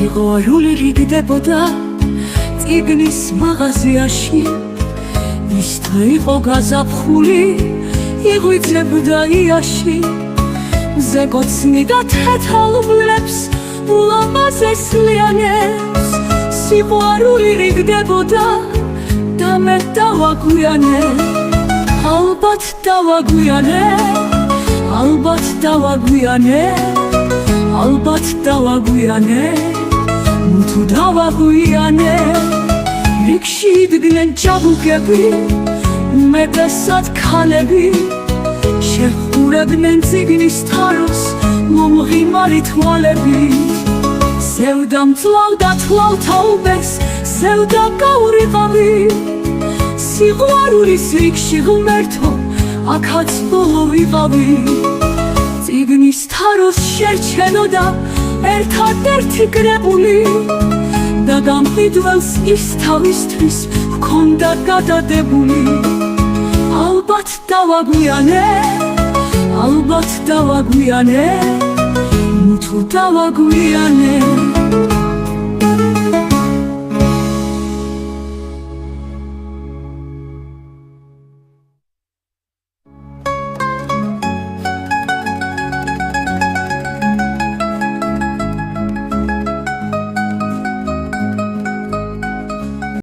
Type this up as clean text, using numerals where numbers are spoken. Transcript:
სიყვარული რიგდებოდა წიგნის მაღაზიაში ის დღე იყო გაზაფხული იღვიძებდა იაში მზე გოცნიდა თეთრ ულამაზეს ლიანებს სიყვარული რიგდებოდა და მე დავაგვიანე ალბათ დავაგვიანე ალბათ დავაგვიანე ალბათ დავაგვიანე თუ დავაგვიანე რიგში იდგნენ ჭაბუკები უმეტესად ქალები შეჰყურებდნენ წიგნის თაროს მომღიმარი თვალები სევდა მძლავდა თვალთაუბეს სევდა გაურიყავი სიყვარულის რიგში ღმერთო აქაც ბოლო ვიყავი წიგნის თაროს შერჩენოდა ერთადერთი კრებული და გამყიდველს ის თავისთვის ჰქონდა გადადებული ალბათ დავაგვიანე ალბათ დავაგვიანე თუ დავაგვიანე